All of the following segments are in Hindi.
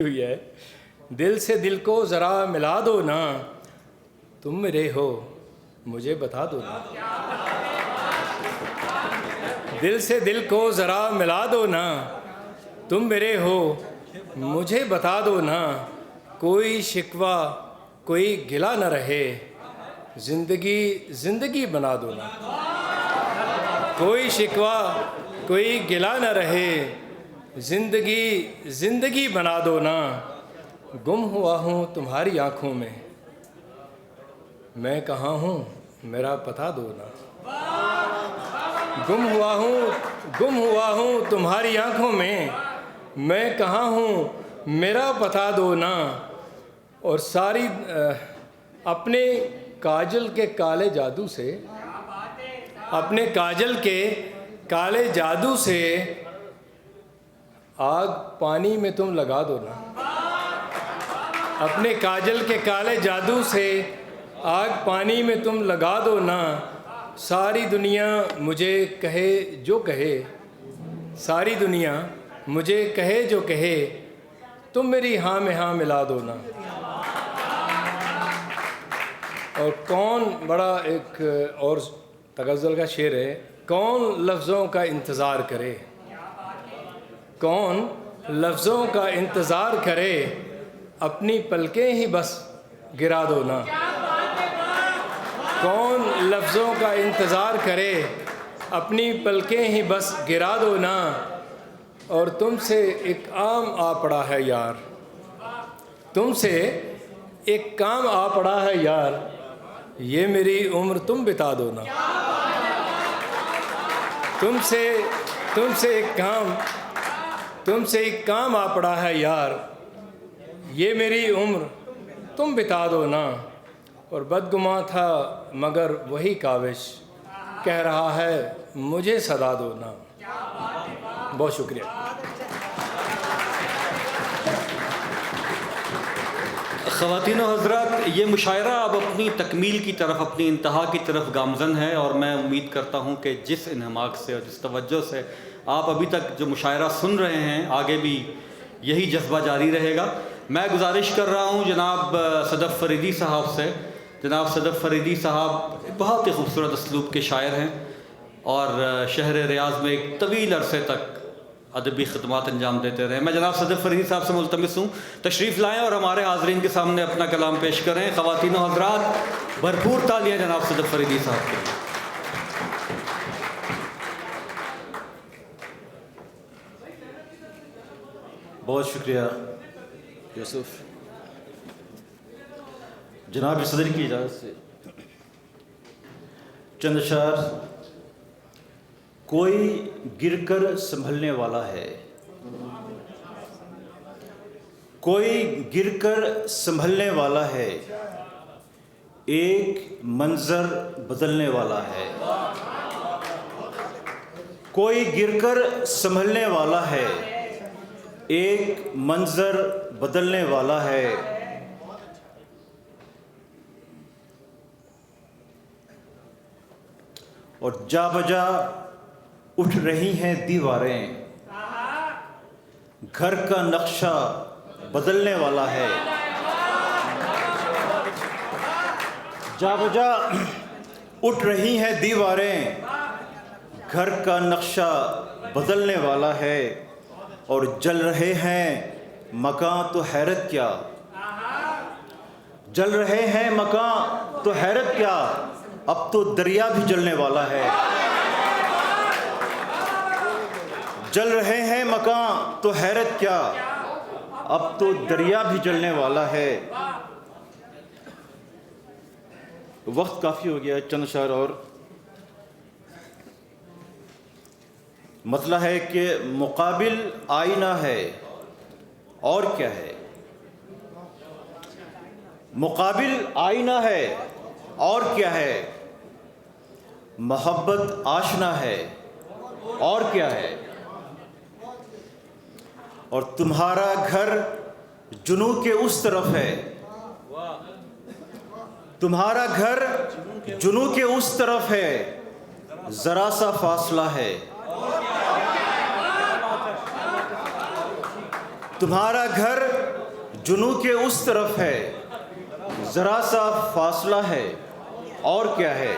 हुई है। दिल से दिल को ज़रा मिला दो ना, तुम मेरे हो मुझे बता दो ना। दिल से दिल को ज़रा मिला दो ना, तुम मेरे हो मुझे बता दो ना। कोई शिकवा कोई गिला न रहे, ज़िंदगी ज़िंदगी बना दो ना। कोई शिकवा कोई गिला न रहे, ज़िंदगी ज़िंदगी बना दो ना। गुम हुआ हूँ तुम्हारी आँखों में, मैं कहाँ हूँ मेरा पता दो ना। गुम हुआ हूँ तुम्हारी आँखों में, मैं कहाँ हूँ मेरा पता दो ना। और सारी अपने काजल के काले जादू से, अपने काजल के काले जादू से आग पानी में तुम लगा दो ना। अपने काजल के काले जादू से आग पानी में तुम लगा दो ना। सारी दुनिया मुझे कहे जो कहे, सारी दुनिया मुझे कहे जो कहे, तुम मेरी हाँ में हाँ मिला दो ना। और कौन बड़ा एक और तगज़ल का शेर है, कौन लफ्ज़ों का इंतज़ार करे, कौन लफ्ज़ों का इंतज़ार करे, अपनी पलकें ही बस गिरा दो ना। कौन लफ्ज़ों का इंतज़ार करे, अपनी पलकें ही बस गिरा दो ना। और तुमसे एक काम आ पड़ा है यार, तुमसे एक काम आ पड़ा है यार, ये मेरी उम्र तुम बिता दो ना। तुमसे एक काम आ पड़ा है यार, ये मेरी उम्र तुम बिता दो ना। और बदगुमा था मगर वही काविश, कह रहा है मुझे सदा दो ना। बहुत शुक्रिया। ख़वातीन और हज़रात, ये मुशायरा अब अपनी तकमील की तरफ, अपनी इंतहा की तरफ गामज़न है। और मैं उम्मीद करता हूँ कि जिस इन्हमाक से और जिस तवज्जो से आप अभी तक जो मुशायरा सुन रहे हैं, आगे भी यही जज्बा जारी रहेगा। मैं गुजारिश कर रहा हूँ जनाब सदफ़ फरीदी साहब से। जनाब सदफ़ फरीदी साहब बहुत ही खूबसूरत असलूब के शायर हैं और शहर रियाज़ में एक तवील अरसे तक अदबी खिदमात अंजाम देते रहे। मैं जनाब सदफ़ फरीदी साहब से मुल्तमिस हूँ तशरीफ़ लाएँ और हमारे हाज़रीन के सामने अपना कलाम पेश करें। ख़वातीन और हज़रात, भरपूर तालियाँ जनाब सदफ़ फरीदी साहब के लिए। बहुत शुक्रिया यूसुफ। जनाब सदर की इजाज़त से चंद अशार। कोई गिरकर संभलने वाला है, कोई गिरकर संभलने वाला है, एक मंजर बदलने वाला है। कोई गिरकर संभलने वाला है, एक मंजर बदलने वाला है। और जा बजा उठ रही हैं दीवारें, घर का नक्शा बदलने वाला है। जा बजा उठ रही हैं दीवारें, घर का नक्शा बदलने वाला है। और जल रहे हैं मकान तो हैरत क्या, जल रहे हैं मकान तो हैरत क्या, अब तो दरिया भी जलने वाला है। जल रहे हैं मकान तो हैरत क्या, अब तो दरिया भी जलने वाला है। वक्त काफ़ी हो गया, चंद शायर और। मतलब है कि मुकाबिल आईना है और क्या है, मुकाबिल आईना है और क्या है, मोहब्बत आशना है और क्या है। और तुम्हारा घर जुनू के उस तरफ है, तुम्हारा घर जुनू के उस तरफ है, जरा सा फासला है। तुम्हारा घर जुनू के उस तरफ है, ज़रा सा फासला है, और क्या है।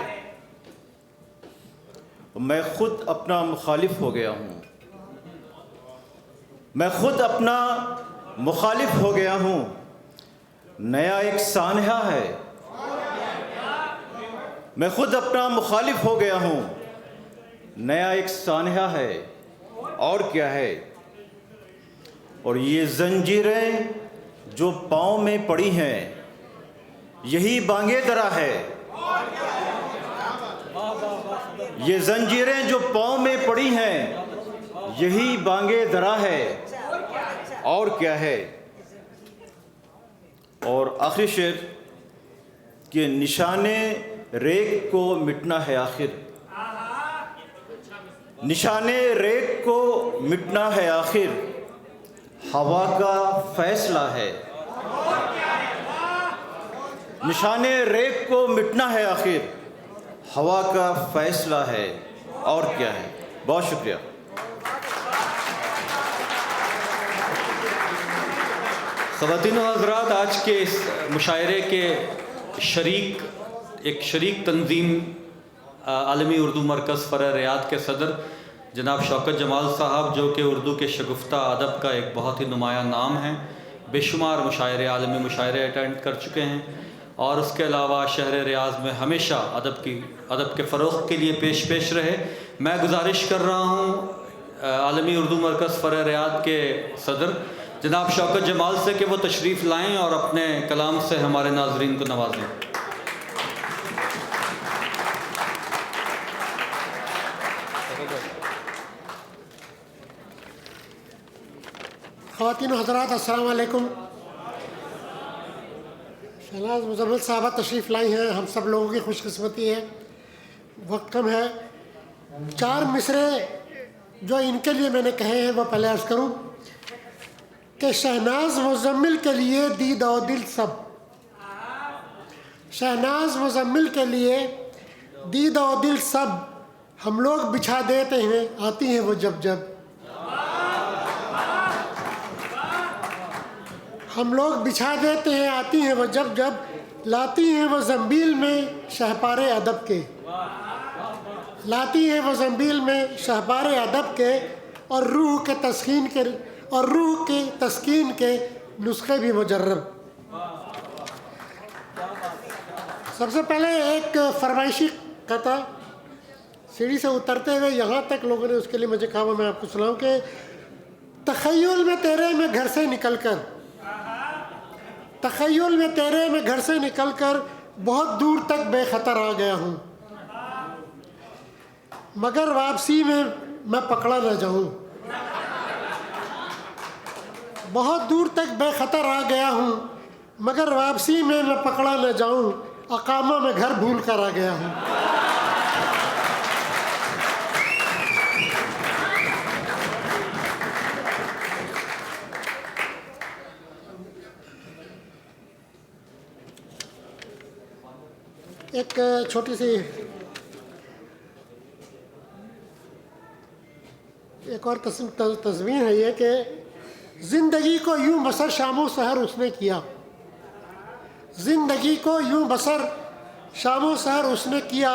मैं खुद अपना मुखालिफ हो गया हूँ, मैं खुद अपना मुखालिफ हो गया हूँ। नया एक सानहा है, मैं खुद अपना मुखालिफ हो गया हूँ। नया एक सानहा है, और क्या है। और ये जंजीरें जो पाँव में पड़ी हैं, यही बांगे दरा है। ये जंजीरें जो पाँव में पड़ी हैं, यही बांगे दरा है, और क्या है। और आखिरी शेर कि निशाने रेख को मिटना है आखिर, निशाने रेख को मिटना है आखिर, हवा का फैसला है। निशाने रेख को मिटना है आखिर, हवा का फैसला है, और क्या है। बहुत शुक्रिया। ख़वातीन व हज़रात, आज के इस मुशायरे के एक शरीक तंजीम आलमी उर्दू मरकज़ फ़र रियाद के सदर जनाब शौकत जमाल साहब, जो कि उर्दू के शगुफ्ता अदब का एक बहुत ही नुमाया नाम है, बेशुमार मुशायरे, आलमी मुशायरे अटेंड कर चुके हैं, और उसके अलावा शहर रियाज में हमेशा अदब के फ़रोग़ के लिए पेश रहे। मैं गुजारिश कर रहा हूँ आलमी उर्दू मरकज़ फ़र रियाद के सदर जनाब शौकत जमाल से कि वो तशरीफ़ लाएँ और अपने कलाम से हमारे नाज़रीन को नवाजें। ख़वातीन हज़रात, अस्सलाम वालेकुम। शहनाज मुज़म्मिल साहबा तशरीफ़ लाई हैं, हम सब लोगों की खुशकिस्मती है। वक्त कम है, 4 मिसरे जो इनके लिए मैंने कहे हैं वो पहले अर्ज़ करूँ कि शहनाज मुज़म्मिल के लिए दीद और दिल सब, शहनाज मुज़म्मिल के लिए दीद और दिल सब, हम लोग बिछा देते हैं आती हैं वो जब जब, हम लोग बिछा देते हैं आती हैं वो जब जब, लाती हैं वो ज़ंबील में शहपारे अदब के, लाती हैं वो ज़ंबील में शहपारे अदब के, और रूह के तस्कीन के नुस्खे भी मुजर्रब। सबसे पहले एक फरमाइशी कथा, सीढ़ी से उतरते हुए यहाँ तक लोगों ने उसके लिए मुझे कहा, मैं आपको सुनाऊँ कि तख़य्युल में तेरे में घर से निकल कर, तख़य्युल में तेरे में घर से निकल कर बहुत दूर तक बेखतर आ गया हूँ, मगर वापसी में मैं पकड़ा न जाऊँ। बहुत दूर तक बेखतर आ गया हूँ, मगर वापसी में मैं पकड़ा न जाऊँ, अकामा में घर भूल कर आ गया हूँ। एक छोटी सी एक और तस्वीर है ये कि ज़िंदगी को यूं बसर शामो सहर उसने किया, ज़िंदगी को यूं बसर शामो सहर उसने किया,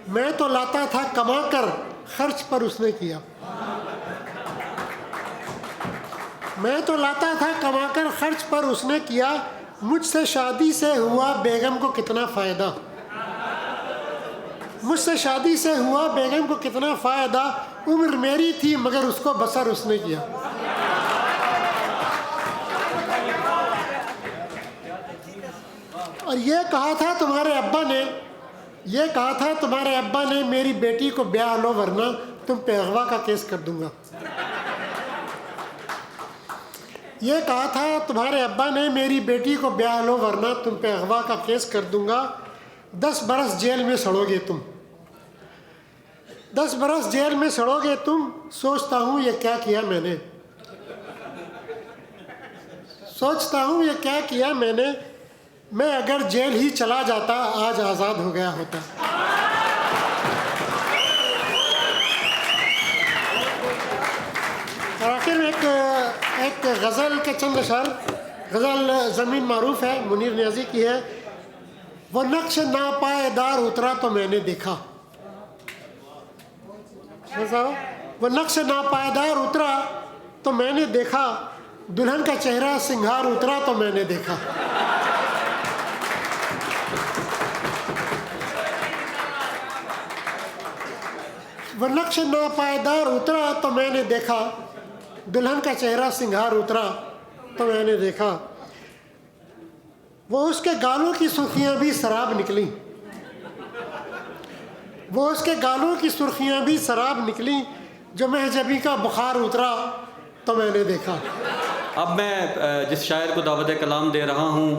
मैं तो लाता था कमा कर खर्च पर उसने किया, मैं तो लाता था कमा कर खर्च पर उसने किया, मुझसे शादी से हुआ बेगम को कितना फ़ायदा, मुझसे शादी से हुआ बेगम को कितना फ़ायदा, उम्र मेरी थी मगर उसको बसर उसने किया। और ये कहा था तुम्हारे अब्बा ने, मेरी बेटी को ब्याह लो वरना तुम पे अगवा का केस कर दूंगा। ये कहा था तुम्हारे अब्बा ने, मेरी बेटी को ब्याह लो वरना तुम पे अगवा का केस कर दूंगा, 10 बरस जेल में सड़ोगे तुम, 10 बरस जेल में सड़ोगे तुम। सोचता हूँ ये क्या किया मैंने, सोचता हूँ ये क्या किया मैंने, मैं अगर जेल ही चला जाता आज आज़ाद हो गया होता। और आखिर में एक गज़ल के चंद अशर गज़ल ज़मीन मारूफ है, मुनीर नियाज़ी की है। वो नक्श नापायदार उतरा तो मैंने देखा, वो नक्श नापायदार उतरा तो मैंने देखा, दुल्हन का चेहरा सिंगार उतरा तो मैंने देखा। वो नक्श नापायदार उतरा तो मैंने देखा, दुल्हन का चेहरा सिंगार उतरा तो मैंने देखा। वो उसके गालों की सुर्खियां भी शराब निकली, वो उसके गालों की सुर्खियां भी शराब निकली, जो महजबी का बुखार उतरा तो मैंने देखा। अब मैं जिस शायर को दावत कलाम दे रहा हूँ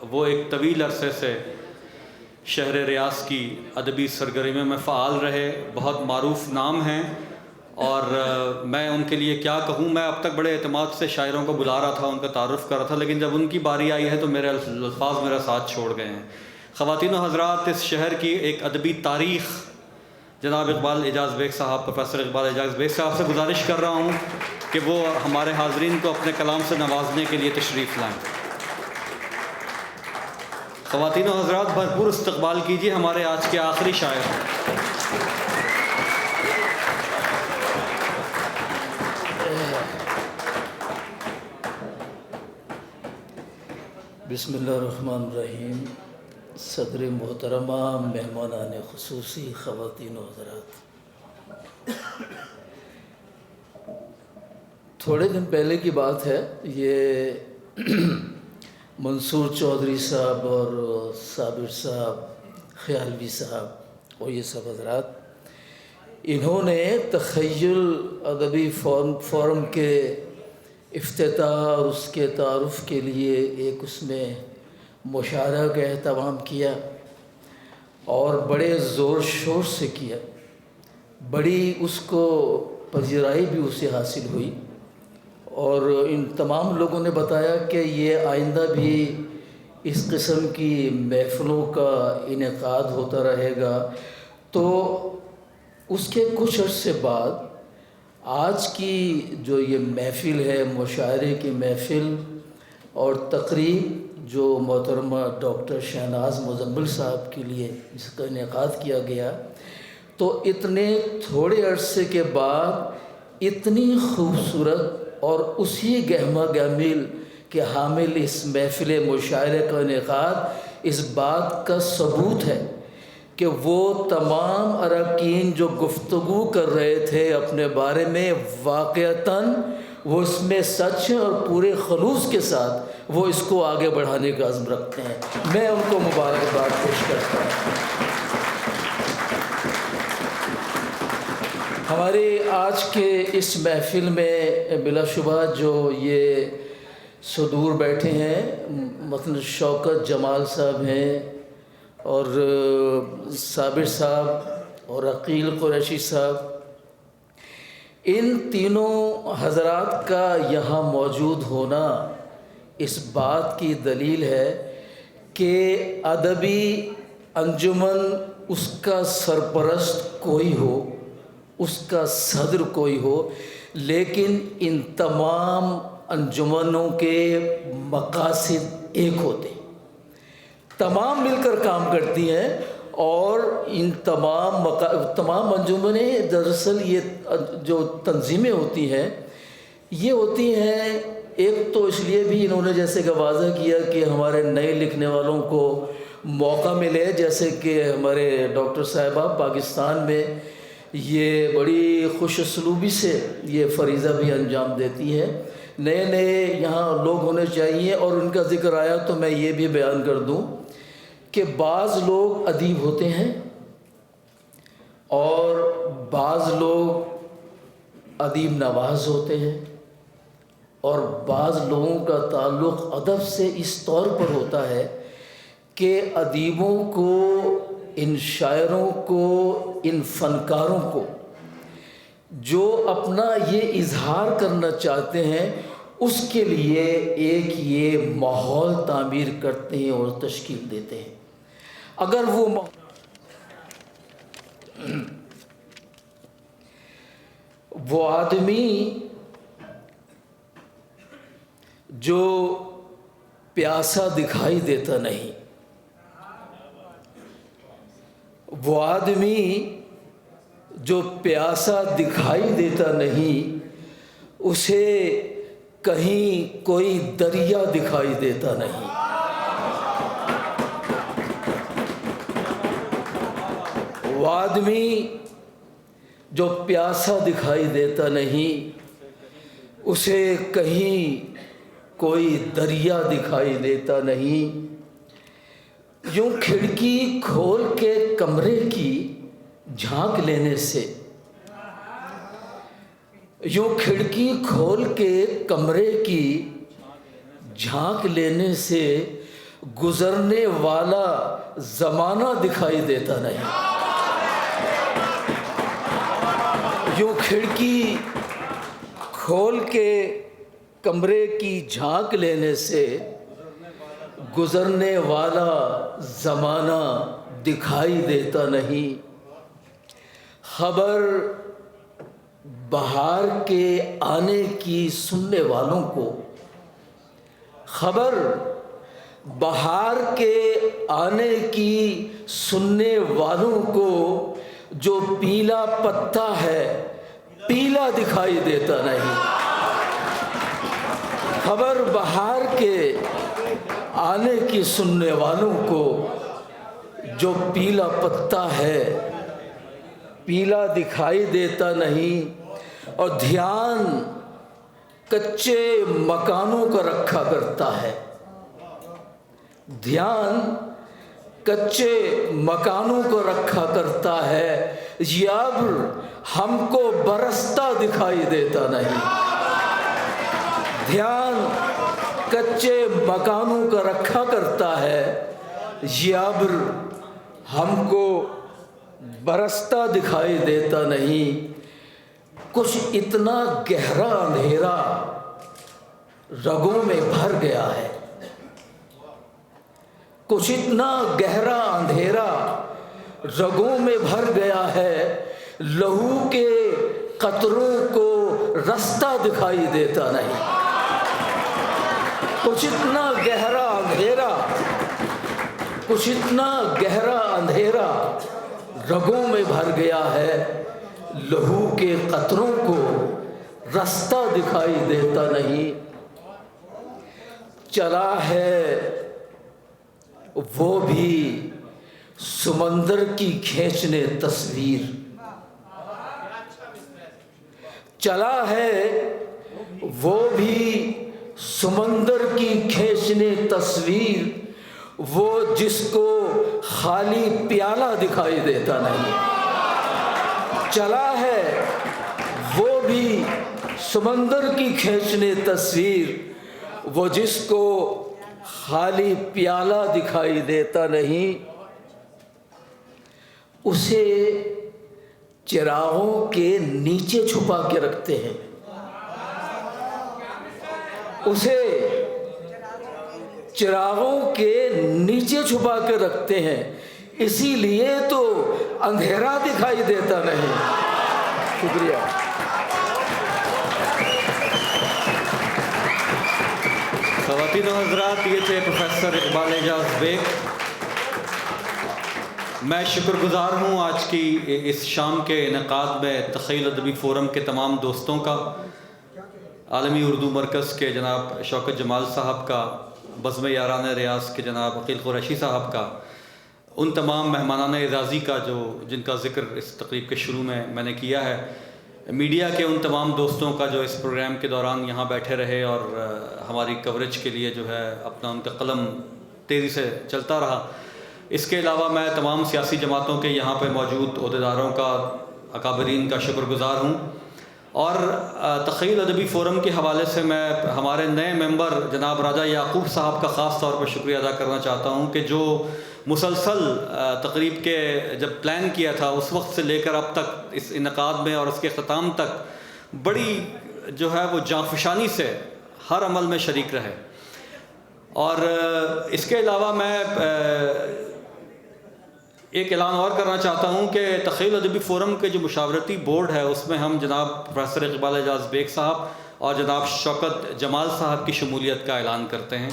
वो एक तवील अरसे से शहर रियास की अदबी सरगर्मियों में फ़ाल रहे, बहुत मारूफ नाम हैं और मैं उनके लिए क्या कहूँ। मैं अब तक बड़े एतमाद से शायरों को बुला रहा था, उनका तारुफ़ कर रहा था, लेकिन जब उनकी बारी आई है तो मेरे अल्फाज मेरा साथ छोड़ गए हैं। ख़वातीन व हज़रात, इस शहर की एक अदबी तारीख़ जनाब इकबाल एजाज़ बेग साहब, प्रोफेसर इकबाल एजाज़ बेग साहब से गुजारिश कर रहा हूँ कि वो हमारे हाज़रीन को अपने कलाम से नवाजने के लिए तशरीफ़ लाएँ। ख़वातीन व हज़रात, भरपूर इस्तक़बाल कीजिए हमारे आज के आखिरी शायर। बिस्मिल्लाहिर्रहमानिर्रहीम। सदर मोहतरमा, मेहमानान ख़ुसूसी, ख़वातीन व हज़रात, थोड़े दिन पहले की बात है। ये मंसूर चौधरी साहब और साबिर साहब, ख़यालवी साहब और ये सब हज़रात, इन्होंने तख़य्युल अदबी फोरम के इफ्तिताह और उसके तारुफ़ के लिए एक उसमें मुशायरा का एहतमाम किया और बड़े ज़ोर शोर से किया। बड़ी उसको पज़ीराई भी उसे हासिल हुई और इन तमाम लोगों ने बताया कि ये आइंदा भी इस किस्म की महफ़िलों का इनेकाद होता रहेगा। तो उसके कुछ अर्से बाद आज की जो ये महफ़िल है, मुशायरे की महफ़िल और तकरीब जो मोहतरमा डॉक्टर शहनाज मुज़म्मिल साहब के लिए जिसका इनेकाद किया गया, तो इतने थोड़े अरसे के बाद इतनी खूबसूरत और उसी गहमा गमील के हामिल इस महफ़िल मुशायरे का इनेकाद इस बात का सबूत है कि वो तमाम अरकान जो गुफ्तगू कर रहे थे अपने बारे में, वाक़अतन वो इसमें सच है और पूरे खलूस के साथ वो इसको आगे बढ़ाने का अज़्म रखते हैं। मैं उनको मुबारकबाद पेश करता हूँ। हमारे आज के इस महफ़िल में बिलाशुबा जो ये सुदूर बैठे हैं, मतलब शौकत जमाल साहब हैं और साबिर साहब और अकील कुरैशी साहब, इन तीनों हज़रात का यहाँ मौजूद होना इस बात की दलील है कि अदबी अंजुमन उसका सरपरस्त कोई हो, उसका सदर कोई हो, लेकिन इन तमाम अंजुमनों के मकासद एक होते हैं, तमाम मिलकर काम करती हैं और इन तमाम अंजुमनें दरअसल ये जो तंजीमें होती हैं ये होती हैं, एक तो इसलिए भी इन्होंने जैसे कि वाज़ा किया कि हमारे नए लिखने वालों को मौका मिले, जैसे कि हमारे डॉक्टर साहिबा पाकिस्तान में ये बड़ी खुशसलूबी से ये फरीज़ा भी अंजाम देती है। नए नए यहाँ लोग होने चाहिए और उनका ज़िक्र आया तो मैं ये भी बयान कर दूँ कि बाज़ लोग अदीब होते हैं और बाज़ लोग अदीब नवाज होते हैं और बाज़ लोगों का ताल्लुक़ अदब से इस तौर पर होता है कि अदीबों को, इन शायरों को, इन फ़नकारों को जो अपना ये इजहार करना चाहते हैं उसके लिए एक ये माहौल तामीर करते हैं और तश्कील देते हैं। अगर वो आदमी जो प्यासा दिखाई देता नहीं, वो आदमी जो प्यासा दिखाई देता नहीं, उसे कहीं कोई दरिया दिखाई देता नहीं। वो आदमी जो प्यासा दिखाई देता नहीं, उसे कहीं कोई दरिया दिखाई देता नहीं। यूं खिड़की खोल के कमरे की झांक लेने से, यूं खिड़की खोल के कमरे की झांक लेने से गुजरने वाला ज़माना दिखाई देता नहीं। यूं खिड़की खोल के कमरे की झांक लेने से गुजरने वाला ज़माना दिखाई देता नहीं। खबर बहार के आने की सुनने वालों को, खबर बहार के आने की सुनने वालों को जो पीला पत्ता है पीला दिखाई देता नहीं। खबर बहार के आने की सुनने वालों को जो पीला पत्ता है पीला दिखाई देता नहीं। और ध्यान कच्चे मकानों का रखा करता है, ध्यान कच्चे मकानों को रखा करता है। ये अब्र हमको बरसता दिखाई देता नहीं। ध्यान कच्चे मकानों का रखा करता है, ये अब्र हमको बरसता दिखाई देता नहीं। कुछ इतना गहरा अंधेरा रगों में भर गया है, कुछ इतना गहरा अंधेरा रगों में भर गया है, लहू के कतरों को रास्ता दिखाई देता नहीं। कुछ इतना गहरा अंधेरा, कुछ इतना गहरा अंधेरा रगों में भर गया है, लहू के कतरों को रास्ता दिखाई देता नहीं। चला है वो भी समंदर की खींचने तस्वीर, चला है वो भी समंदर की खींचने तस्वीर, वो जिसको खाली प्याला दिखाई देता नहीं। चला है वो भी समंदर की खींचने तस्वीर, वो जिसको खाली प्याला दिखाई देता नहीं। उसे चिरागों के नीचे छुपा के रखते हैं, उसे चिरागों के नीचे छुपा के रखते हैं, इसीलिए तो अंधेरा दिखाई देता नहीं। शुक्रिया। ख़वातीन और हज़रात, ये थे प्रोफेसर इकबाल एजाज़ बेग। मैं शुक्रगुज़ार हूँ आज की इस शाम के इनेकाद में तख़य्युल अदबी फ़ोरम के तमाम दोस्तों का, आलमी उर्दू मरकज़ के जनाब शौकत जमाल साहब का, बज़्म यारान रियाज़ के जनाब अकील क़ुरैशी साहब का, उन तमाम मेहमानान एज़ाज़ी का जिनका ज़िक्र इस तकरीब के शुरू में मैंने किया है, मीडिया के उन तमाम दोस्तों का जो इस प्रोग्राम के दौरान यहाँ बैठे रहे और हमारी कवरेज के लिए जो है अपना उनका कलम तेज़ी से चलता रहा। इसके अलावा मैं तमाम सियासी जमातों के यहाँ पे मौजूद अहदेदारों का, अकाबरीन का शुक्रगुज़ार हूँ। और तख़य्युल अदबी फ़ोरम के हवाले से मैं हमारे नए मेंबर जनाब राजा याकूब साहब का ख़ास तौर पर शुक्रिया अदा करना चाहता हूँ कि जो मुसलसल तकरीब के जब प्लान किया था उस वक्त से लेकर अब तक इस इनेकाद में और उसके ख़त्म तक बड़ी जो है वो जाँफशानी से हर अमल में शरीक रहे। और इसके अलावा मैं एक ऐलान और करना चाहता हूँ कि तख़य्युल अदबी फ़ोरम के जो मुशावरती बोर्ड है उसमें हम जनाब प्रोफेसर इकबाल एजाज़ बेग साहब और जनाब शौकत जमाल साहब की शमूलियत का ऐलान करते हैं।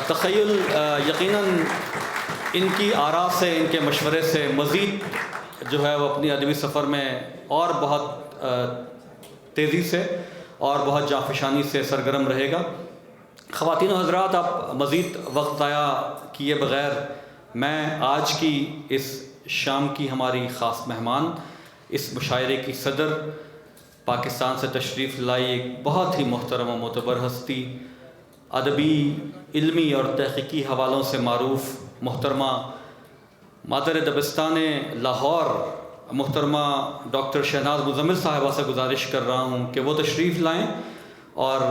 तख़य्युल यकीनन इनकी आरा से, इनके मशवरे से मज़ीद जो है वो अपनी अदबी सफ़र में और बहुत तेज़ी से और बहुत जाफशानी से सरगर्म रहेगा। ख़वातीन और हज़रात, आप मज़ीद वक्त ज़ाया किए बग़ैर मैं आज की इस शाम की हमारी ख़ास मेहमान, इस मुशायरे की सदर, पाकिस्तान से तशरीफ़ लाई एक बहुत ही मोहतरम व मोतबर हस्ती, अदबी, इल्मी और तहक़ीक़ी हवालों से मारूफ़ मोहतरमा मादर दबिस्तान लाहौर मोहतरमा डॉक्टर शहनाज मुज़म्मिल साहिबा से गुजारिश कर रहा हूँ कि वो तशरीफ़ लाएँ और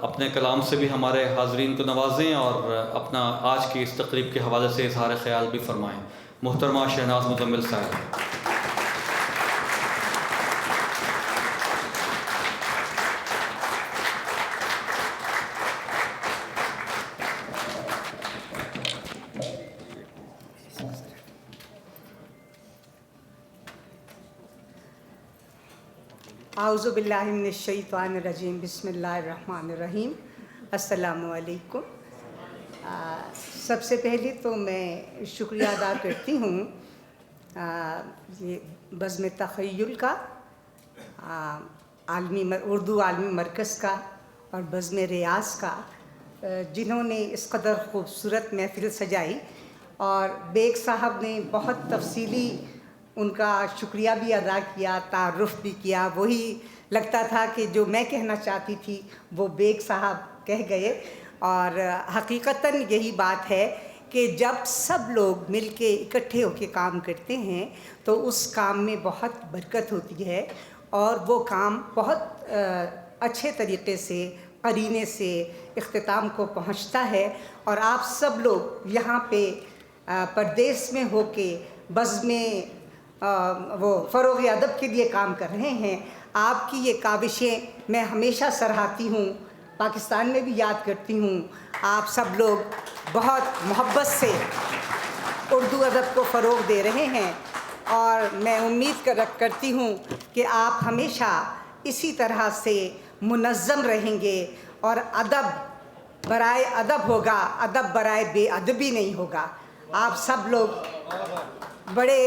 अपने कलाम से भी हमारे हाज़रीन को नवाजें और अपना आज की इस तकरीब के हवाले से इज़हार ख़याल भी फरमाएँ। मोहतरमा शहनाज मुज़म्मिल साहिबा। आऊज़ु बिल्लाहि मिनश शैतानिर रजीम, बिस्मिल्लाहिर्रहमानिर्रहीम। अस्सलामु अलैकुम। सबसे पहले तो मैं शुक्रिया अदा करती हूँ ये बज़्म तख़य्युल का, उर्दू आलमी मरकज़ का और बज़्म रियाज़ का, जिन्होंने इस कदर ख़ूबसूरत महफ़िल सजाई। और बेग साहब ने बहुत तफसीली उनका शुक्रिया भी अदा किया, तारुफ़ भी किया। वही लगता था कि जो मैं कहना चाहती थी वो बेग साहब कह गए। और हकीकतन यही बात है कि जब सब लोग मिल के इकट्ठे होकर काम करते हैं तो उस काम में बहुत बरकत होती है और वो काम बहुत अच्छे तरीक़े से, करीने से इख्तिताम को पहुंचता है। और आप सब लोग यहाँ पे परदेश में होके बज़्म वो फ़रोग़ अदब के लिए काम कर रहे हैं। आपकी ये काविशें मैं हमेशा सराहती हूँ, पाकिस्तान में भी याद करती हूँ। आप सब लोग बहुत मोहब्बत से उर्दू अदब को फ़रोग़ दे रहे हैं और मैं उम्मीद करती हूँ कि आप हमेशा इसी तरह से मुनज़्ज़म रहेंगे और अदब बराए अदब होगा, अदब बराए बेअदबी नहीं होगा। आप सब लोग बड़े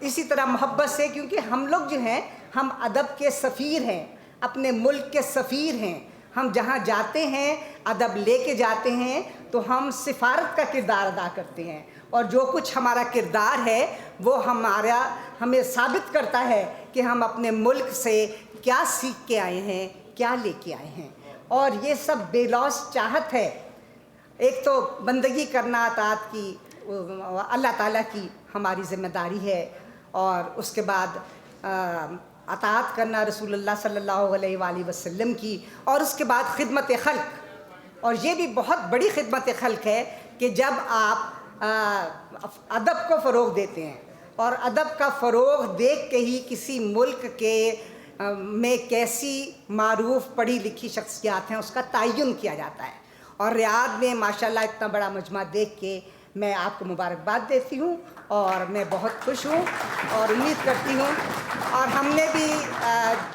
इसी तरह मोहब्बत से, क्योंकि हम लोग जो हैं हम अदब के सफ़ीर हैं, अपने मुल्क के सफ़ीर हैं। हम जहाँ जाते हैं अदब लेके जाते हैं तो हम सिफारत का किरदार अदा करते हैं और जो कुछ हमारा किरदार है वो हमें साबित करता है कि हम अपने मुल्क से क्या सीख के आए हैं, क्या लेके आए हैं। और ये सब बेलौस चाहत है। एक तो बंदगी करना अताअत की अल्लाह ताला की हमारी ज़िम्मेदारी है और उसके बाद अताअत करना रसूलुल्लाह सल्लल्लाहु अलैहि वसल्लम की, और उसके बाद खिदमत खल्क़। और ये भी बहुत बड़ी खिदमत खल्क़ है कि जब आप अदब को फ़रोग़ देते हैं और अदब का फ़रोग़ देख के ही किसी मुल्क के में कैसी मारूफ़ पढ़ी लिखी शख्सियात हैं उसका तयन किया जाता है। और रियाद में माशाल्लाह इतना बड़ा मजमा देख के मैं आपको मुबारकबाद देती हूँ और मैं बहुत खुश हूँ और उम्मीद करती हूँ। और हमने भी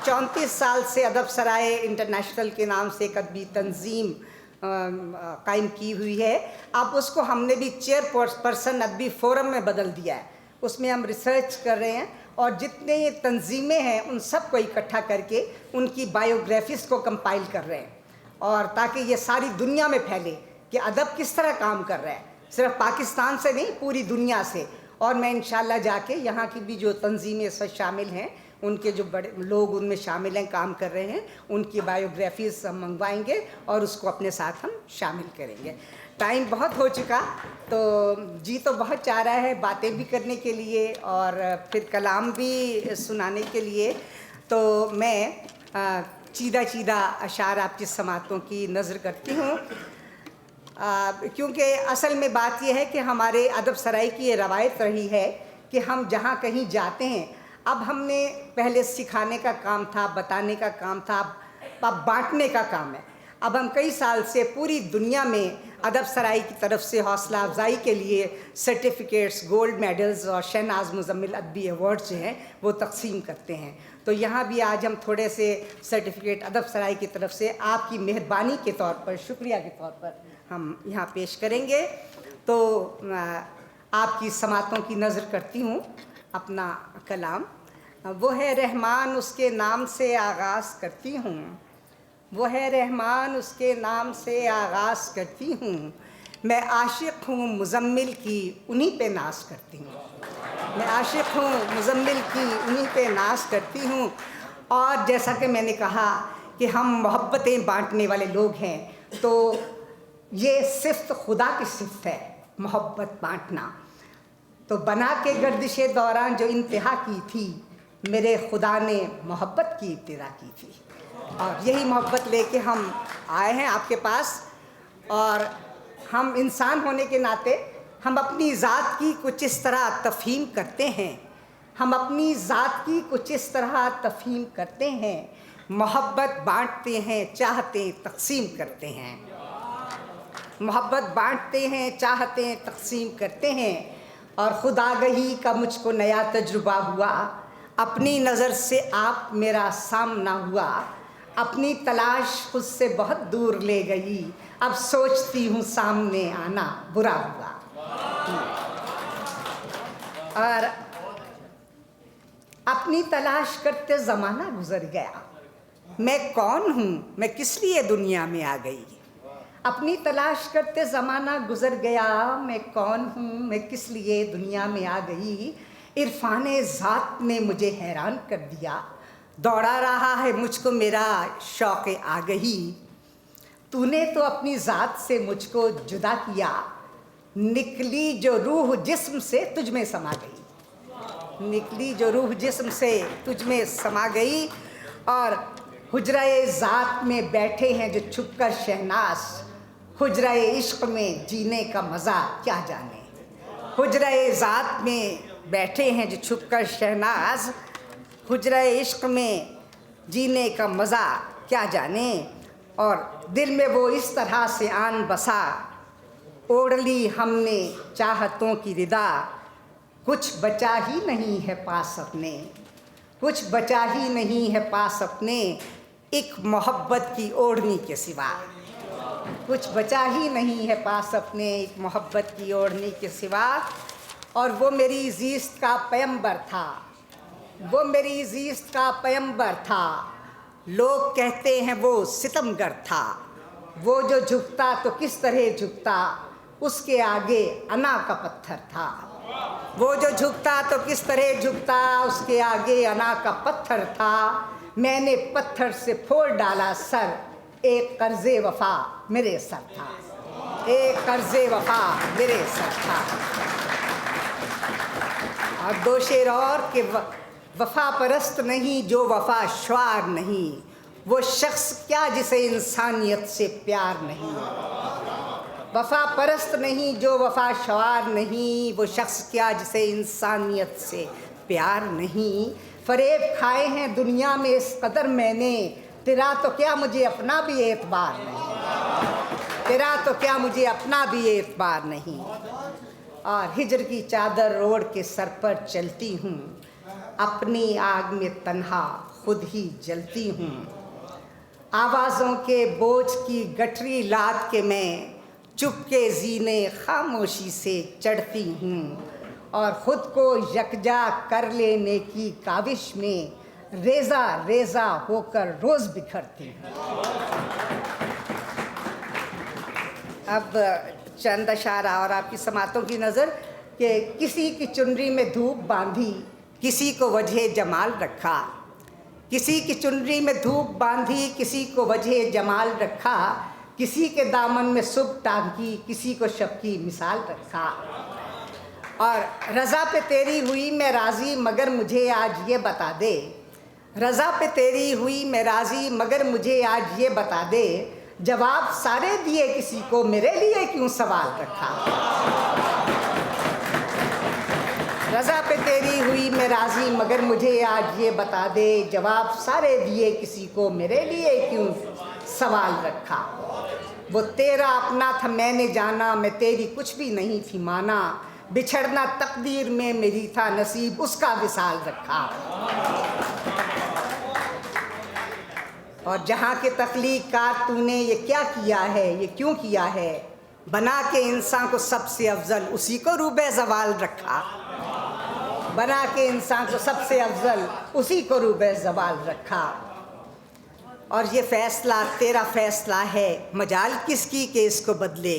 34 साल से अदब सराय इंटरनेशनल के नाम से एक अदबी तंजीम कायम की हुई है। अब उसको हमने भी चेयरपर्सन अदबी फ़ोरम में बदल दिया है। उसमें हम रिसर्च कर रहे हैं और जितने ये तंजीमें हैं उन सब को इकट्ठा करके उनकी बायोग्राफीज़ को कंपाइल कर रहे हैं, और ताकि ये सारी दुनिया में फैले कि अदब किस तरह काम कर रहा है, सिर्फ पाकिस्तान से नहीं पूरी दुनिया से। और मैं इंशाल्लाह जाके यहाँ की भी जो तंजीमें इस वक्त शामिल हैं, उनके जो बड़े लोग उनमें शामिल हैं, काम कर रहे हैं, उनकी बायोग्राफीज़ हम मंगवाएंगे और उसको अपने साथ हम शामिल करेंगे। टाइम बहुत हो चुका, तो जी तो बहुत चाह रहा है बातें भी करने के लिए और फिर कलाम भी सुनाने के लिए। तो मैं चीदा अशार आपकी समातों की नज़र करती हूँ, क्योंकि असल में बात यह है कि हमारे अदब सराय की ये रवायत रही है कि हम जहाँ कहीं जाते हैं, अब हमने पहले सिखाने का काम था, बताने का काम था, अब बांटने का काम है। अब हम कई साल से पूरी दुनिया में अदब सराय की तरफ से हौसला अफजाई के लिए सर्टिफिकेट्स, गोल्ड मेडल्स और शहनाज मुज़म्मिल अदबी अवार्ड्स जो हैं वो तकसीम करते हैं। तो यहाँ भी आज हम थोड़े से सर्टिफिकेट अदब सराय की तरफ से आपकी मेहरबानी के तौर पर, शुक्रिया के तौर पर हम यहाँ पेश करेंगे। तो आपकी समातों की नज़र करती हूँ अपना कलाम। वो है रहमान उसके नाम से आगाज़ करती हूँ, वो है रहमान उसके नाम से आगाज़ करती हूँ। मैं आशिक़ हूँ मुज़म्मिल की उन्हीं पे नाज करती हूँ, मैं आशिक़ हूँ मुज़म्मिल की उन्हीं पे नाज करती हूँ। और जैसा कि मैंने कहा कि हम मोहब्बतें बांटने वाले लोग हैं, तो ये सिफ़त खुदा की सिफ़त है, मोहब्बत बांटना। तो बना के गर्दिशे दौरान जो इंतहा की थी, मेरे खुदा ने मोहब्बत की इब्तिदा की थी। और यही मोहब्बत लेके हम आए हैं आपके पास। और हम इंसान होने के नाते हम अपनी ज़ात की कुछ इस तरह तफ़हीम करते हैं, हम अपनी ज़ात की कुछ इस तरह तफ़हीम करते हैं, मोहब्बत बांटते हैं, चाहते तक़सीम करते हैं, मोहब्बत बांटते हैं, चाहते तक़सीम करते हैं। और खुदागही का मुझको नया तजुर्बा हुआ, अपनी नज़र से आप मेरा सामना हुआ, अपनी तलाश खुद से बहुत दूर ले गई, अब सोचती हूँ सामने आना बुरा हुआ। और अपनी तलाश करते ज़माना गुज़र गया, मैं कौन हूँ, मैं किस लिए दुनिया में आ गई। अपनी तलाश करते ज़माना गुज़र गया, मैं कौन हूँ, मैं किस लिए दुनिया में आ गई। इरफाने ज़ात ने मुझे हैरान कर दिया, दौड़ा रहा है मुझको मेरा शौक़ आगही। तूने तो अपनी ज़ात से मुझको जुदा किया, निकली जो रूह जिस्म से तुझ में समा गई, निकली जो रूह जिस्म से तुझ में समा गई। और हुजरा-ए ज़ात में बैठे हैं जो छुपकर शहनाज़, हुजरा-ए इश्क़ में जीने का मज़ा क्या जाने। हुजरा-ए ज़ात में बैठे हैं जो छुपकर शहनाज़, हुजरा-ए इश्क़ में जीने का मज़ा क्या जाने। और दिल में वो इस तरह से आन बसा, ओढ़ ली हमने चाहतों की रिदा, कुछ बचा ही नहीं है पास अपने, कुछ बचा ही नहीं है पास अपने, एक मोहब्बत की ओढ़नी के सिवा, कुछ बचा ही नहीं है पास अपने, एक मोहब्बत की ओढ़नी के सिवा। और वो मेरी ज़ीस्त का पैगंबर था, वो मेरी ज़ीस्त का पैगंबर था, लोग कहते हैं वो सितमगर था, वो जो झुकता तो किस तरह झुकता, उसके आगे अना का पत्थर था, वो जो झुकता तो किस तरह झुकता, उसके आगे अना का पत्थर था। मैंने पत्थर से फोड़ डाला सर, एक कर्ज़े वफ़ा मेरे सर था, एक कर्ज़े वफ़ा मेरे सर था। और दो शेर और कि वफ़ा परस्त नहीं जो वफ़ा श्वार नहीं, वो शख्स क्या जिसे इंसानियत से प्यार नहीं। वफ़ा परस्त नहीं जो वफ़ा श्वार नहीं, वो शख्स क्या जिसे इंसानियत से प्यार नहीं। फ़रेब खाए हैं दुनिया में इस कदर मैंने, तेरा तो क्या मुझे अपना भी एतबार नहीं, तेरा तो क्या मुझे अपना भी एतबार नहीं। और हिजर की चादर ओढ़ के सर पर चलती हूँ, अपनी आग में तन्हा खुद ही जलती हूँ। आवाज़ों के बोझ की गठरी लाद के मैं चुपके जीने खामोशी से चढ़ती हूँ, और ख़ुद को यकजा कर लेने की काविश में रेज़ा रेज़ा होकर रोज़ बिखरती हूँ। अब चंद अशारा और आपकी समातों की नज़र कि किसी की चुनरी में धूप बांधी, किसी को वजह जमाल रखा, किसी की चुनरी में धूप बांधी, किसी को वजह जमाल रखा, किसी के दामन में सुबह टांगी, किसी को शब की मिसाल रखा। और रज़ा पे तेरी हुई मैं राज़ी मगर मुझे आज ये बता दे, रज़ा पे तेरी हुई मैं राज़ी मगर मुझे आज ये बता दे, जवाब सारे दिए किसी को मेरे लिए क्यों सवाल रखा। रज़ा पे तेरी हुई मैं राज़ी मगर मुझे आज ये बता दे, जवाब सारे दिए किसी को मेरे लिए क्यों सवाल रखा। वो तेरा अपना था मैंने जाना, मैं तेरी कुछ भी नहीं थी माना, बिछड़ना तकदीर में मेरी था नसीब उसका विसाल रखा। और जहाँ के तख्लीक़ात तूने ये क्या किया है, ये क्यों किया है, बना के इंसान को सबसे अफजल उसी को रूबे ज़वाल रखा, बना के इंसान को सबसे अफजल उसी को रूबे ज़वाल रखा। और ये फ़ैसला तेरा फ़ैसला है, मजाल किसकी के इसको बदले,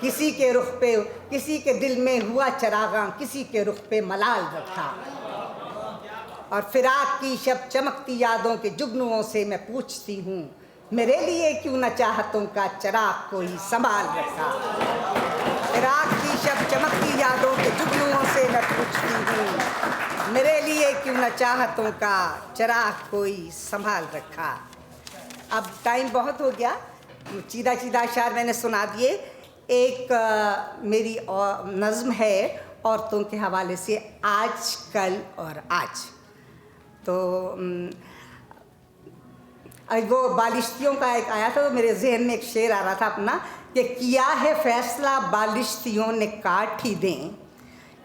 किसी के रुख पे, किसी के दिल में हुआ चरागां, किसी के रुख पे मलाल रखा। और फिराक की शब चमकती यादों के जुगनुओं से मैं पूछती हूँ, मेरे लिए क्यों न चाहतों का चराग कोई संभाल रखा। फिराक की शब चमकती यादों के जुगनुओं से मैं पूछती हूँ, मेरे लिए क्यों न चाहतों का चराग कोई संभाल रखा। अब टाइम बहुत हो गया, सीधा सीधा अशार मैंने सुना दिए। एक मेरी नज़्म है औरतों के हवाले से, आज कल और आज। तो वो बालिश्तियों का एक आया था, तो मेरे जहन में एक शेर आ रहा था अपना, कि किया है फ़ैसला बालिश्तियों ने काट ही दें,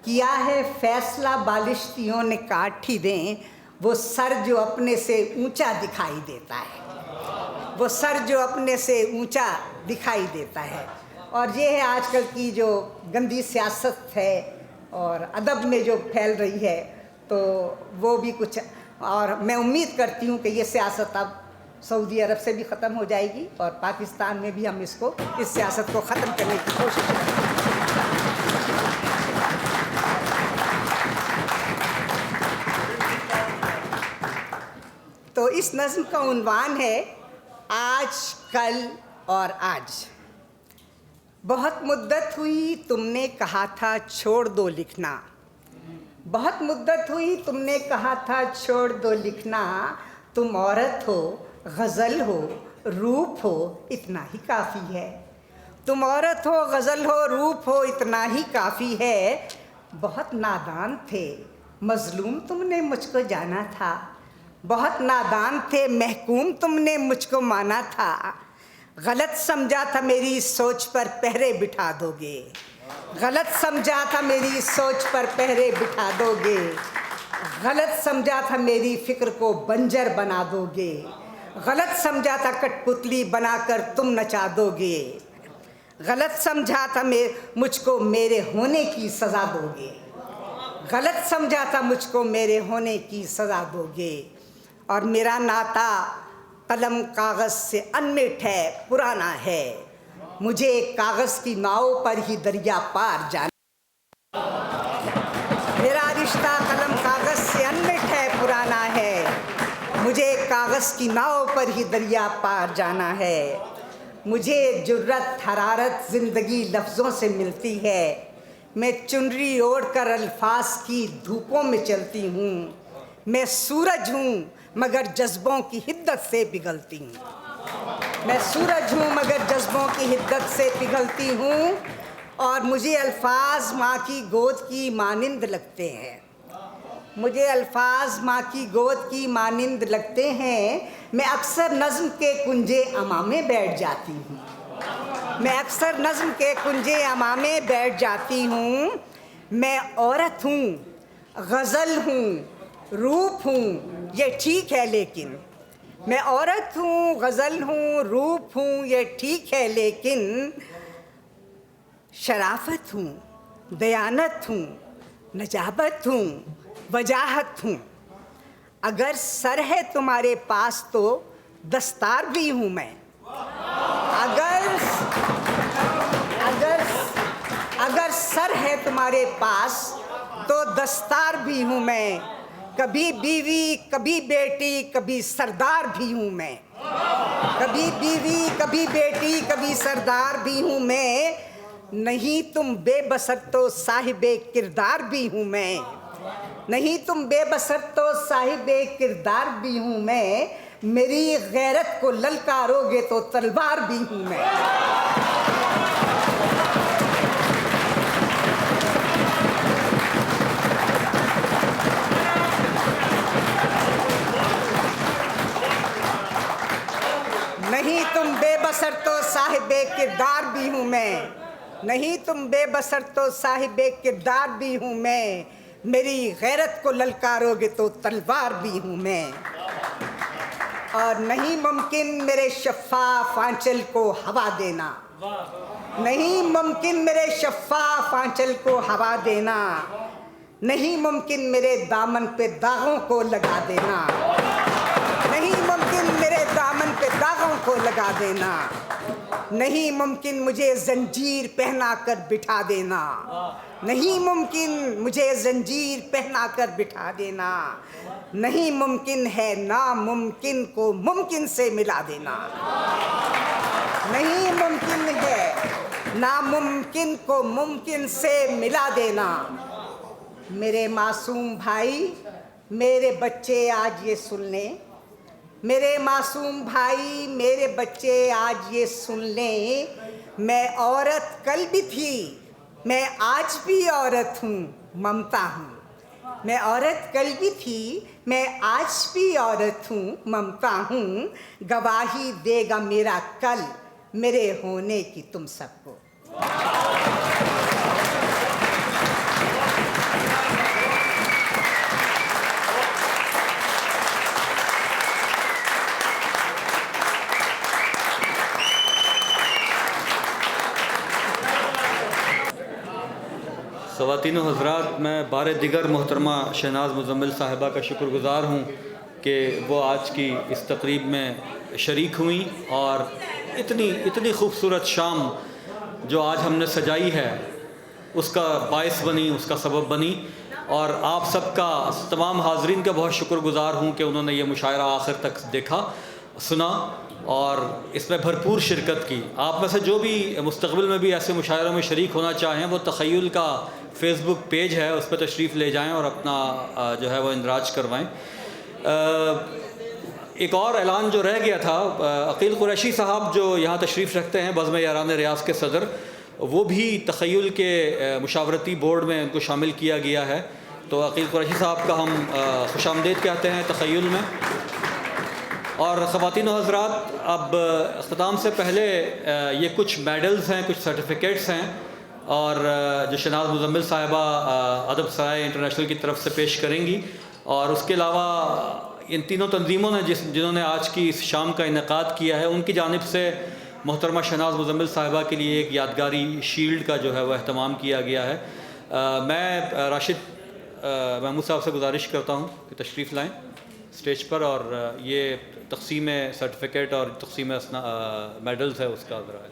किया है फ़ैसला बालिश्तियों ने काट ही दें, वो सर जो अपने से ऊंचा दिखाई देता है, वो सर जो अपने से ऊंचा दिखाई देता है। और ये है आजकल की जो गंदी सियासत है और अदब में जो फैल रही है, तो वो भी कुछ। और मैं उम्मीद करती हूँ कि ये सियासत अब सऊदी अरब से भी ख़त्म हो जाएगी और पाकिस्तान में भी हम इसको, इस सियासत को ख़त्म करने की कोशिश करेंगे। तो इस नज़्म का उन्वान है आज कल और आज। बहुत मुद्दत हुई तुमने कहा था छोड़ दो लिखना, बहुत मुद्दत हुई तुमने कहा था छोड़ दो लिखना, तुम औरत हो गज़ल हो रूप हो इतना ही काफ़ी है, तुम औरत हो गज़ल हो रूप हो इतना ही काफ़ी है। बहुत नादान थे मज़लूम तुमने मुझको जाना था, बहुत नादान थे महकूम तुमने मुझको माना था, गलत समझा था मेरी सोच पर पहरे बिठा दोगे, गलत समझा था मेरी सोच पर पहरे बिठा दोगे, गलत समझा था मेरी फ़िक्र को बंजर बना दोगे, गलत समझा था कठपुतली बनाकर तुम नचा दोगे, गलत समझा था मुझको मेरे होने की सज़ा दोगे, गलत समझा था मुझको मेरे होने की सज़ा दोगे। और मेरा नाता कलम कागज़ से अनमिट है पुराना है, मुझे कागज़ की नाव पर ही दरिया पार जाना, मेरा रिश्ता कलम कागज़ से अनमिट है पुराना है, मुझे कागज़ की नाव पर ही दरिया पार जाना है। मुझे जुर्रत हरारत ज़िंदगी लफ्ज़ों से मिलती है, मैं चुनरी ओढ़ कर अल्फाज की धूपों में चलती हूँ, मैं सूरज हूँ मगर जज्बों की हिद्दत से पिघलती हूँ, मैं सूरज हूँ मगर जज्बों की हिद्दत से पिघलती हूँ। और मुझे अल्फाज माँ की गोद की मानिंद लगते हैं, मुझे अल्फाज माँ की गोद की मानिंद लगते हैं। मैं अक्सर नज़्म के कुंजे अमा में बैठ जाती हूँ, मैं अक्सर नज़्म के कुंजे अमा में बैठ जाती हूँ। मैं औरत हूँ गज़ल हूँ रूप हूँ ये ठीक है लेकिन, मैं औरत हूँ गज़ल हूँ रूप हूँ ये ठीक है लेकिन, शराफत हूँ दयानत हूँ नजाबत हूँ वजाहत हूँ। अगर सर है तुम्हारे पास तो दस्तार भी हूँ मैं, अगर सर है तुम्हारे पास तो दस्तार भी हूँ मैं, कभी बीवी कभी बेटी कभी सरदार भी हूँ मैं, कभी बीवी कभी बेटी कभी सरदार भी हूँ मैं। नहीं तुम बेबसर तो साहिबे किरदार भी हूँ मैं, नहीं तुम बेबसर तो साहिबे किरदार भी हूँ मैं। मेरी गैरत को ललकारोगे तो तलवार भी हूँ मैं। नहीं तुम बेबसर तो साहिबे किरदार भी हूँ मैं, नहीं तुम बेबसर तो साहिबे किरदार भी हूँ मैं। मेरी गैरत को ललकारोगे तो तलवार भी हूँ मैं। और नहीं मुमकिन मेरे शफ़ाफ़ आंचल को हवा देना, नहीं मुमकिन मेरे शफ़ाफ़ आंचल को हवा देना, नहीं मुमकिन मेरे दामन पे दागों को लगा देना, नहीं मुमकिन मेरे दामन पे दागों को लगा देना, नहीं मुमकिन मुझे जंजीर पहना कर बिठा देना, नहीं मुमकिन मुझे जंजीर पहना कर बिठा देना, नहीं मुमकिन है नामुमकिन को मुमकिन से मिला देना, नहीं मुमकिन है नामुमकिन को मुमकिन से मिला देना। मेरे मासूम भाई, मेरे बच्चे आज ये सुन लें, मेरे मासूम भाई, मेरे बच्चे आज ये सुन लें, मैं औरत कल भी थी, मैं आज भी औरत हूँ, ममता हूँ। मैं औरत कल भी थी, मैं आज भी औरत हूँ, ममता हूँ। गवाही देगा मेरा कल मेरे होने की तुम सबको। ख़वातीन व हज़रात, मैं बार दिगर मोहतरमा शहनाज़ मुज़म्मिल साहिबा का शुक्रगुज़ार हूँ कि वो आज की इस तकरीब में शरीक हुई और इतनी खूबसूरत शाम जो आज हमने सजाई है उसका बायस बनी, उसका सबब बनी। और आप सबका, तमाम हाज़रीन का बहुत शुक्रगुज़ार हूँ कि उन्होंने ये मुशायरा आखिर तक देखा, सुना और इसमें भरपूर शिरकत की। आप में से जो भी मुस्तक़बिल में भी ऐसे मुशायरों में शरीक होना चाहें, वो तख़य्युल का फ़ेसबुक पेज है, उस पर तशरीफ़ ले जाएं और अपना जो है वो इंदराज करवाएं। एक और ऐलान जो रह गया था, अकील कुरैशी साहब जो यहाँ तशरीफ़ रखते हैं, बज़्म यारान रियाज़ के सदर, वो भी तख़य्युल के मुशावरती बोर्ड में उनको शामिल किया गया है। तो अकील कुरैशी साहब का हम खुशामदीद कहते हैं तख़य्युल में। और ख़वातीन व हज़रात, अब अख्ताम से पहले ये कुछ मेडल्स हैं, कुछ सर्टिफ़िकेट्स हैं और जो शहनाज़ मुज़म्मिल साहिबा अदब सराय इंटरनेशनल की तरफ से पेश करेंगी। और उसके अलावा इन तीनों तंजीमों ने जिन्होंने आज की इस शाम का इनेकाद किया है, उनकी जानिब से मोहतरमा शहनाज़ मुज़म्मिल साहिबा के लिए एक यादगारी शील्ड का जो है वह अहतमाम किया गया है। मैं राशिद महमूद साहब से गुजारिश करता हूँ कि तशरीफ़ लाएँ स्टेज पर और ये तक़सीम सर्टिफ़िकेट और तक़सीम मेडल्स है उसका ज़रा।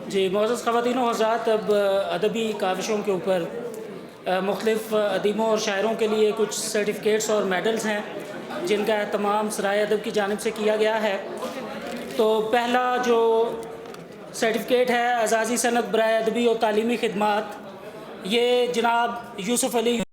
जी, मोअज़्ज़ज़ ख़वातीन व हज़रात, अब अदबी काविशों के ऊपर मुख्तलिफ़ अदीबों और शायरों के लिए कुछ सर्टिफ़िकेट्स और मेडल्स हैं जिनका एहतमाम सराय अदब की जानिब से किया गया है। तो पहला जो सर्टिफ़िकेट है एज़ाज़ी सनद बराए अदबी और तालीमी खिदमात, ये जनाब यूसुफ़ अली